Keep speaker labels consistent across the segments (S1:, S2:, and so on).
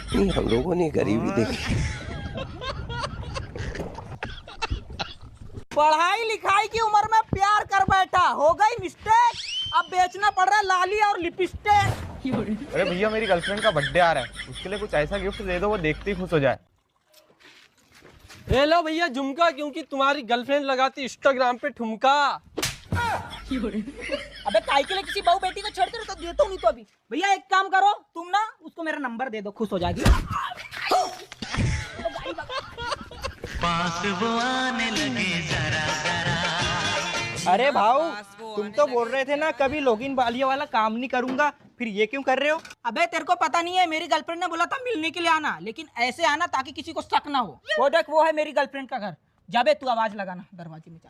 S1: हम लोगों ने गरीबी देखी।
S2: पढ़ाई लिखाई की उम्र में प्यार कर बैठा, हो गई मिस्टेक, अब बेचना पड़ रहा है लाली और लिपस्टिक।
S3: अरे भैया मेरी गर्लफ्रेंड का बर्थडे आ रहा है, उसके लिए कुछ ऐसा गिफ्ट दे दो वो देखते ही खुश हो जाए।
S4: ले लो भैया झुमका, क्योंकि तुम्हारी गर्लफ्रेंड लगाती इंस्टाग्राम पे ठुमका।
S2: अबे काय के लिए किसी बहू बेटी को छेड़ते रहो, तो देता हूँ नहीं तो अभी। भैया एक काम करो, तुम ना उसको मेरा नंबर दे दो, खुश हो जाएगी।
S5: पास वो आने लगे जरा जरा।
S6: अरे भाऊ, तुम तो बोल रहे थे ना कभी लॉगिन वाली वाला काम नहीं करूंगा, फिर ये क्यों कर रहे हो?
S2: अबे तेरे को पता नहीं है, मेरी गर्लफ्रेंड ने बोला था मिलने के लिए आना, लेकिन ऐसे आना ताकि किसी को शक ना हो। वो देख, वो है मेरी गर्लफ्रेंड का घर। जाबे तू आवाज लगाना दरवाजे में जा।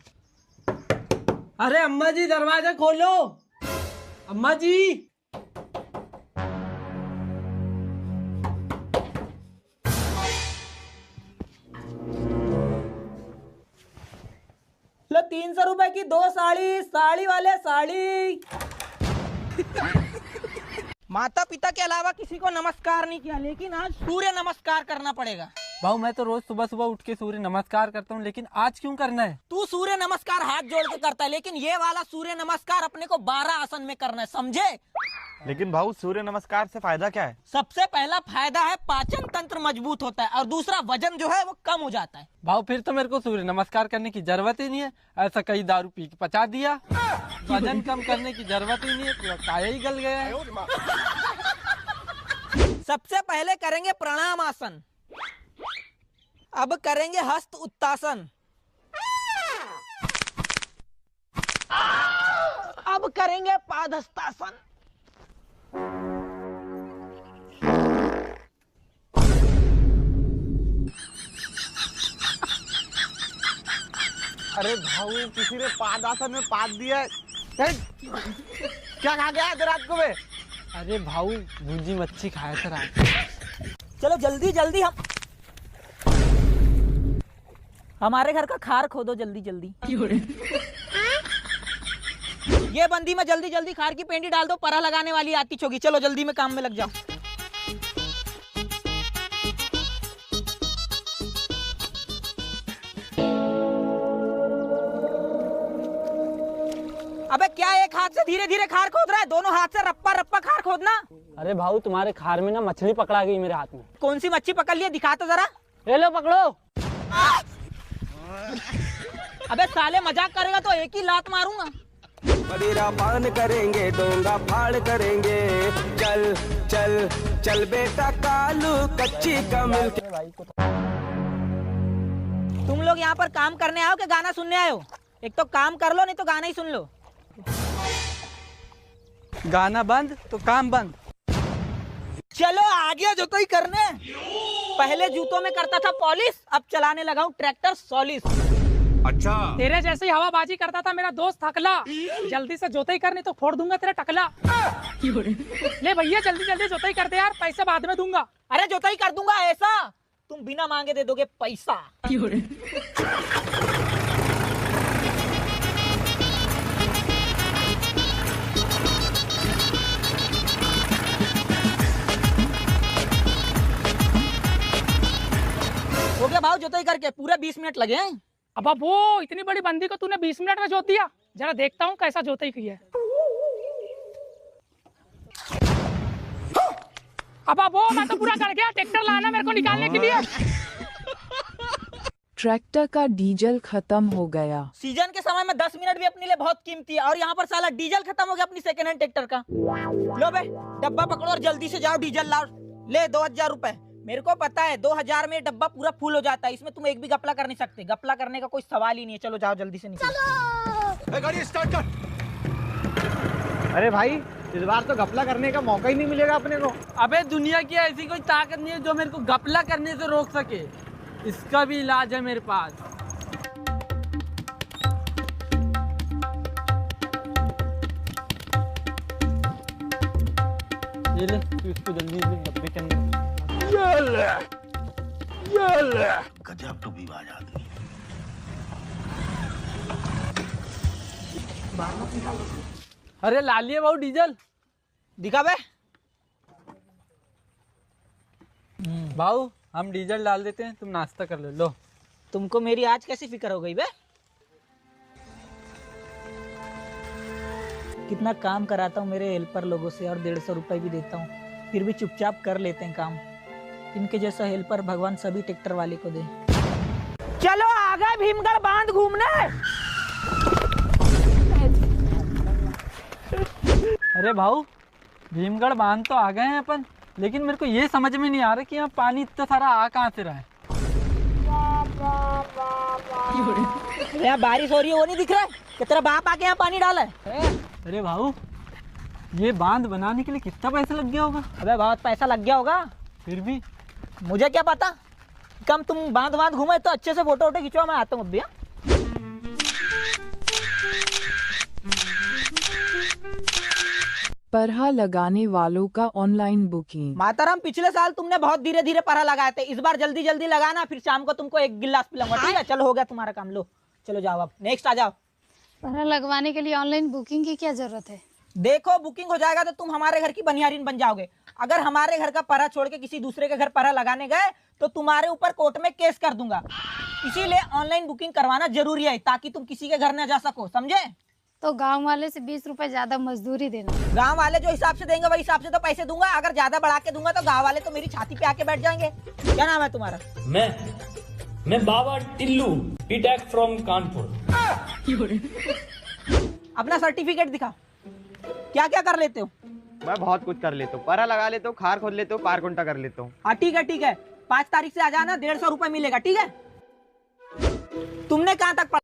S4: अरे अम्मा जी दरवाजा खोलो, अम्मा जी।
S2: लो 300 रुपए की 2 साड़ी, साड़ी वाले साड़ी। माता पिता के अलावा किसी को नमस्कार नहीं किया, लेकिन आज सूर्य नमस्कार करना पड़ेगा।
S4: भाऊ मैं तो रोज सुबह सुबह उठ के सूर्य नमस्कार करता हूँ, लेकिन आज क्यों करना है?
S2: तू सूर्य नमस्कार हाथ जोड़ के करता है, लेकिन ये वाला सूर्य नमस्कार अपने को 12 आसन में करना है, समझे?
S3: लेकिन भाऊ सूर्य नमस्कार से फायदा क्या है?
S2: सबसे पहला फायदा है पाचन तंत्र मजबूत होता है, और दूसरा वजन जो है वो कम हो जाता है।
S4: भाऊ फिर तो मेरे को सूर्य नमस्कार करने की जरूरत ही नहीं है, ऐसा कई दारू पी के पचा दिया। वजन कम करने की जरूरत ही नहीं है, पूरा काया ही गल गया है।
S2: सबसे पहले करेंगे प्रणाम आसन, अब करेंगे हस्त उत्तासन, अब करेंगे पादहस्तासन।
S3: अरे भाऊ किसी ने पादासन में पाद दिया है। क्या खा गया है रात को में?
S4: अरे भाऊ भुंजी मच्छी खाया था रात।
S2: चलो जल्दी जल्दी, हमारे घर का खार खोदो जल्दी जल्दी। ये बंदी में जल्दी जल्दी खार की पेंडी डाल दो, परा लगाने वाली आती होगी। चलो जल्दी में काम में लग जाओ। अबे क्या एक हाथ से धीरे धीरे खार खोद रहा है? दोनों हाथ से रप्पा रप्पा खार खोदना।
S4: अरे भाऊ तुम्हारे खार में ना मछली पकड़ा गई मेरे हाथ में।
S2: कौन सी मच्छी पकड़ लिया, दिखा तो जरा।
S4: ले लो पकड़ो।
S2: अबे साले मजाक करेगा तो एक ही लात मारूंगा।
S1: मदिरा पान करेंगे, डोंगा फाड़ करेंगे, चल चल चल बेटा कालू कच्ची का मिल।
S2: तुम लोग यहाँ पर काम करने आओ कि गाना सुनने आए हो? एक तो काम कर लो, नहीं तो गाना ही सुन लो।
S4: गाना बंद तो काम बंद।
S2: चलो आ गया जोताई करने। पहले जूतों में करता था पॉलिश, अब चलाने लगा हूँ ट्रैक्टर सॉलिश।
S7: अच्छा
S8: तेरे जैसे ही हवाबाजी करता था मेरा दोस्त थकला। जल्दी से जोताई करनी तो फोड़ दूंगा तेरा टकला। ले भैया जल्दी जल्दी जोताई कर दे यार, पैसे बाद में दूंगा।
S2: अरे जोताई कर दूंगा ऐसा, तुम बिना मांगे दे दोगे पैसा। हो गया भाव जोताई करके, पूरे 20 मिनट लगे हैं।
S8: अब वो इतनी बड़ी बंदी को तूने 20 मिनट में जोत दिया? जरा देखता हूँ कैसा जोताई की है। अब वो मैं तो पूरा कर गया, ट्रैक्टर लाना मेरे को निकालने के लिए।
S9: ट्रैक्टर का डीजल खत्म हो गया।
S2: सीजन के समय में 10 मिनट भी अपने लिए बहुत कीमती है, और यहाँ पर साला डीजल खत्म हो गया अपनी सेकंड हैंड ट्रैक्टर का। लो बे डब्बा पकड़ो और जल्दी से जाओ डीजल लाओ। ले 2000 रुपए। मेरे को पता है 2000 में डब्बा पूरा फुल हो जाता है, इसमें तुम एक भी गपला कर नहीं सकते। गपला करने का कोई सवाल ही नहीं है। चलो जाओ जल्दी से निकलो।
S7: गाड़ी स्टार्ट कर।
S3: अरे भाई इस बार तो घपला करने का मौका ही नहीं मिलेगा अपने को।
S4: अबे दुनिया की ऐसी कोई ताकत नहीं है जो मेरे को घपला करने से रोक सके। इसका भी इलाज है मेरे पास। ये ले तू इसको जल्दी से डब्बे के अंदर।
S7: गजब टू भी बाज आदमी।
S4: अरे ला लिए भाऊ डीजल।
S2: दिखा बे।
S4: भाऊ हम डीजल डाल देते हैं, तुम नाश्ता कर लो।
S2: तुमको मेरी आज कैसी फिक्र हो गई बे? कितना काम कराता हूँ मेरे हेल्पर लोगों से और 150 रुपए भी देता हूँ, फिर भी चुपचाप कर लेते हैं काम। इनके जैसा हेल्पर भगवान सभी ट्रैक्टर वाले को दे। चलो आ गए भीमगढ़ बांध घूमने।
S4: अरे भाऊ भीमगढ़ बांध तो आ गए हैं अपन, लेकिन मेरे को ये समझ में नहीं आ रहा कि यहाँ पानी इतना सारा आ कहाँ से रहा है।
S2: यहाँ बारिश हो रही है, वो नहीं दिख रहा है कि तेरा बाप आके यहाँ पानी डाला है?
S4: अरे भाऊ ये बांध बनाने के लिए कितना पैसा लग गया होगा?
S2: अबे बहुत पैसा लग गया होगा।
S4: फिर भी
S2: मुझे क्या पता, कम तुम बांध बांध घूमे तो अच्छे से फोटो वोटो खिंचवा, मैं आता हूँ अभी।
S9: परहा लगाने वालों का ऑनलाइन बुकिंग।
S2: माताराम पिछले साल तुमने बहुत धीरे धीरे परहा लगाए थे, इस बार जल्दी जल्दी लगाना, फिर शाम को तुमको 1 गिलास पिलाऊंगा, ठीक है? चलो हो गया तुम्हारा काम, लो चलो जाओ, अब नेक्स्ट आ जाओ।
S10: परहा लगवाने के लिए ऑनलाइन बुकिंग की क्या जरूरत है?
S2: देखो बुकिंग हो जाएगा तो तुम हमारे घर की बनियारीन बन जाओगे। अगर हमारे घर का परहा छोड़ के किसी दूसरे के घर परहा लगाने गए तो तुम्हारे ऊपर कोर्ट में केस कर दूंगा। इसीलिए ऑनलाइन बुकिंग करवाना जरूरी है, ताकि तुम किसी के घर न जा सको, समझे?
S10: तो गांव वाले से 20 रुपए ज्यादा मजदूरी देना।
S2: गांव वाले जो हिसाब से देंगे वही हिसाब से तो पैसे दूंगा। अगर ज्यादा बढ़ा के दूंगा तो गांव वाले तो मेरी छाती पे आके बैठ जाएंगे। क्या नाम है तुम्हारा?
S11: मैं बाबा टिल्लू बीटेक फ्रॉम कानपुर।
S2: अपना सर्टिफिकेट दिखा, क्या क्या कर लेते हो?
S3: मैं बहुत कुछ कर लेता हूँ, परा लगा लेता हूँ, खार खोद लेता हूँ, पार कुंटा कर लेता हूँ।
S2: हाँ ठीक है 5 तारीख से आ जाना, 150 रुपए मिलेगा, ठीक है? तुमने कहाँ तक पढ़ा?